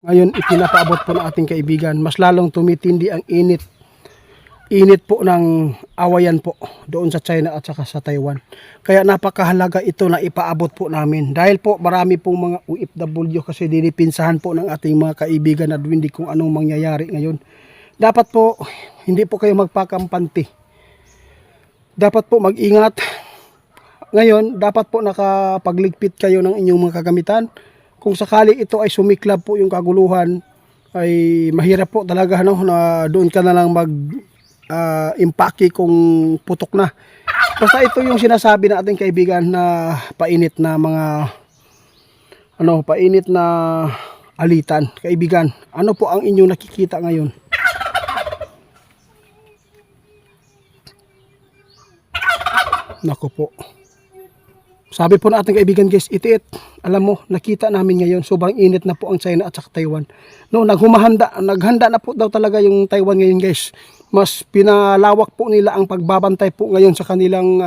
Ngayon ipinapaabot po ng ating kaibigan, mas lalong tumitindi ang init po ng awayan po doon sa China at saka sa Taiwan. Kaya napakahalaga ito na ipaabot po namin. Dahil po marami pong mga OFW kasi dinipinsahan po ng ating mga kaibigan na hindi kung anong mangyayari ngayon. Dapat po hindi po kayo magpakampante. Dapat po mag-ingat. Ngayon, dapat po nakapagligpit kayo ng inyong mga kagamitan. Kung sakali ito ay sumiklab po yung kaguluhan, ay mahirap po talaga na doon ka na lang impake kung putok na. Basta ito yung sinasabi ng ating kaibigan na painit na mga painit na alitan. Kaibigan, ano po ang inyong nakikita ngayon? Nako po. Sabi po ng ating kaibigan guys, itiit. Alam mo, nakita namin ngayon, sobrang init na po ang China at saka Taiwan. No, naghanda na po daw talaga yung Taiwan ngayon guys. Mas pinalawak po nila ang pagbabantay po ngayon sa kanilang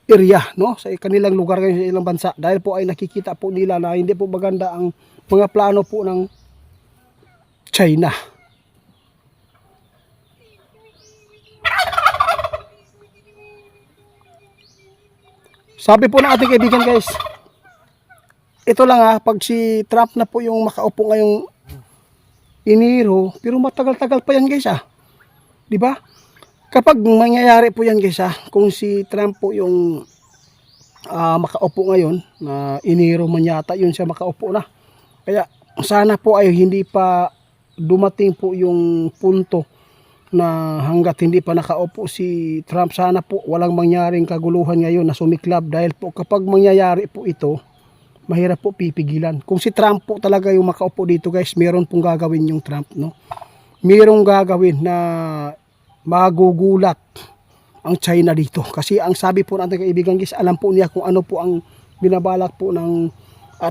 area, no? Sa kanilang lugar ngayon sa ilang bansa. Dahil po ay nakikita po nila na hindi po maganda ang mga plano po ng China. Sabi po ng ating kaibigan guys, ito lang pag si Trump na po yung makaupo ngayong Enero, pero matagal-tagal pa yan guys di ba? Kapag mangyayari po yan guys kung si Trump po yung makaupo ngayon, na Enero man yata yun siya makaupo na. Kaya sana po ay hindi pa dumating po yung punto na hanggat hindi pa nakaupo si Trump, sana po walang mangyaring kaguluhan ngayon na sumiklab. Dahil po kapag mangyayari po ito, mahirap po pipigilan. Kung si Trump po talaga yung makaupo dito guys, meron pong gagawin yung Trump, no? Merong gagawin na magugulat ang China dito. Kasi ang sabi po natin kaibigan guys, alam po niya kung ano po ang binabalak po ng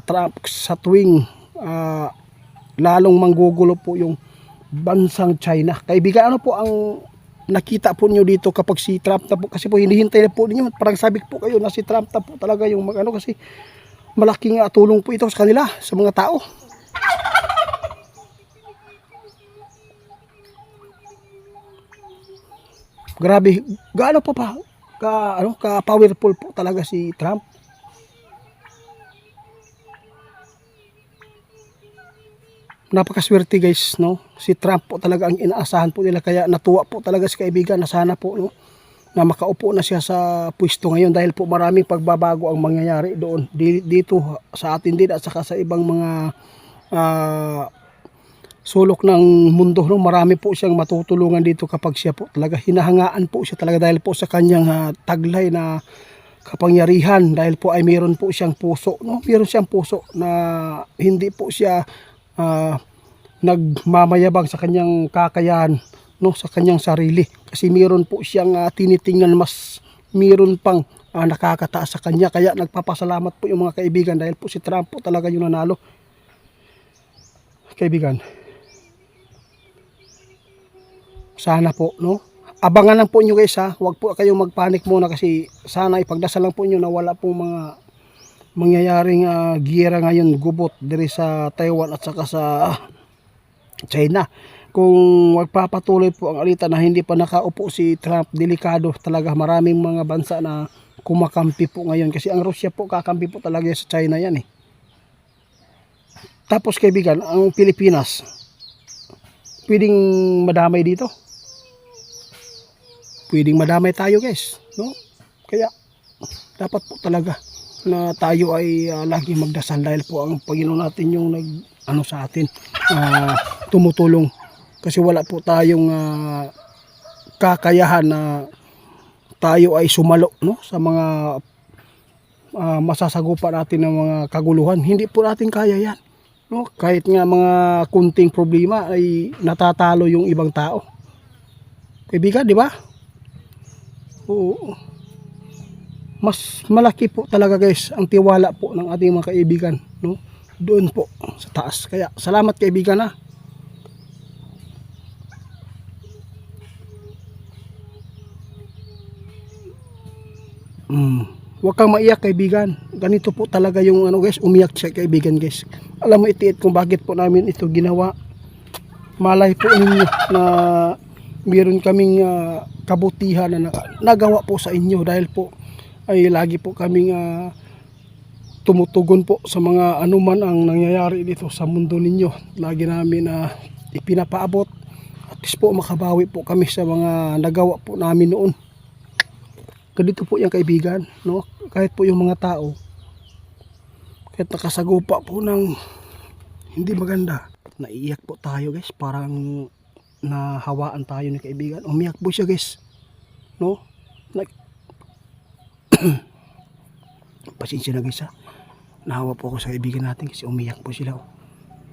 Trump sa tuwing lalong manggugulo po yung bansang China. Kaibigan, ano po ang nakita po niyo dito kapag si Trump na po, kasi po hinihintay na po ninyo, parang sabi po kayo na si Trump na po talaga yung kasi malaking tulong po ito sa kanila, sa mga tao. Grabe, gaano po pa ka powerful po talaga si Trump. Napakaswerte guys, no? Si Trump po talaga ang inaasahan po nila, kaya natuwa po talaga si kaibigan na sana po, no, na makaupo na siya sa pwesto ngayon. Dahil po maraming pagbabago ang mangyayari doon dito sa atin din at saka sa ibang mga sulok ng mundo, no? Marami po siyang matutulungan dito kapag siya po talaga, hinahangaan po siya talaga dahil po sa kanyang taglay na kapangyarihan. Dahil po ay meron po siyang puso, no? Meron siyang puso na hindi po siya nagmamayabang sa kanyang kakayahan, no, sa kanyang sarili. Kasi meron po siyang tinitingnan, mas meron pang nakakataas sa kanya. Kaya nagpapasalamat po yung mga kaibigan dahil po si Trump po talaga yung nanalo. Kaibigan, sana po, no, abangan lang po nyo guys huwag po kayong magpanik muna, kasi sana ipagdasal lang po nyo na wala pong mga mangyayaring giyera ngayon, gubot diri sa Taiwan at saka sa China. Kung magpapatuloy po ang alitan na hindi pa nakaupo si Trump, delikado talaga. Maraming mga bansa na kumakampi po ngayon, kasi ang Russia po kakampi po talaga sa China yan Tapos kaibigan, ang Pilipinas pwedeng madamay dito, pwedeng madamay tayo guys, no? Kaya dapat po talaga na tayo ay lagi magdasal, dahil po ang Panginoon natin yung sa atin, tumutulong, kasi wala po tayong kakayahan na tayo ay sumalo, no, sa mga masasagupa natin ng mga kaguluhan. Hindi po natin kaya yan, no? Kahit nga mga kunting problema ay natatalo yung ibang tao, kaibigan, di ba? Oo. Mas malaki po talaga guys ang tiwala po ng ating mga kaibigan, no, doon po sa taas. Kaya salamat kaibigan Huwag kang maiyak kaibigan. Ganito po talaga yung ano guys, umiyak siya kaibigan guys. Alam mo itiit kung bakit po namin ito ginawa. Malay po ninyo na meron kaming kabutihan na nagawa po sa inyo dahil po ay lagi po kaming tumutugon po sa mga anuman ang nangyayari dito sa mundo ninyo. Lagi namin ipinapaabot at least po makabawi po kami sa mga nagawa po namin noon. Ganito po yung kaibigan, no? Kahit po yung mga tao, kahit nakasagupa po ng hindi maganda, naiiyak po tayo guys, parang nahawaan tayo ni kaibigan. Umiyak po siya guys, no? Pasensya na guys ha, nahawa po ako sa kaibigan natin kasi umiyak po sila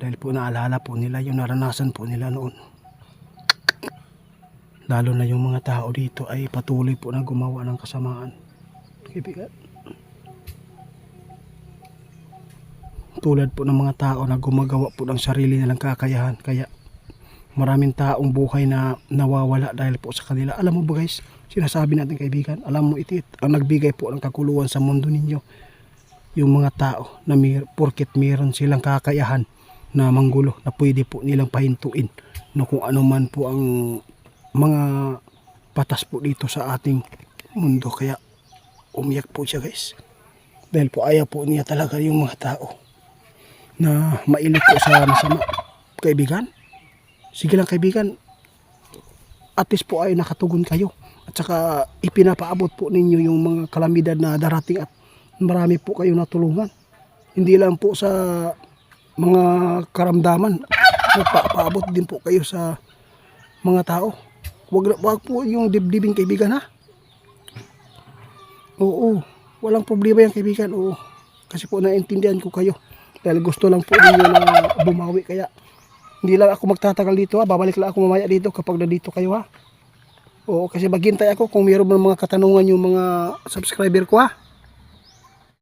dahil po naalala po nila yung naranasan po nila noon. Lalo na yung mga tao dito ay patuloy po na gumawa ng kasamaan. Kaibigan. Tulad po ng mga tao na gumagawa po ng sarili nilang kakayahan. Kaya maraming taong buhay na nawawala dahil po sa kanila. Alam mo ba guys, sinasabi natin kaibigan, alam mo itit, ang nagbigay po ng kakuluan sa mundo ninyo, yung mga tao na porket meron silang kakayahan na manggulo na pwede po nilang pahintuin no, kung ano man po ang mga patas po dito sa ating mundo. Kaya umiyak po siya guys dahil po ayaw po niya talaga yung mga tao na mailit po sa masama. Kaibigan, sige lang kaibigan, at least po ay nakatugon kayo at saka ipinapaabot po ninyo yung mga kalamidad na darating at marami po kayo natulungan. Hindi lang po sa mga karamdaman, paabot din po kayo sa mga tao. Wag po yung dibdibin kaibigan ha. Oo, walang problema yan kaibigan. Oo, kasi po naintindihan ko kayo dahil gusto lang po ninyo na bumawi. Kaya hindi lang ako magtatagal dito ha, babalik lang ako mamaya dito kapag nandito kayo ha. Oo, kasi maghintay ako kung mayroon mga katanungan yung mga subscriber ko ha.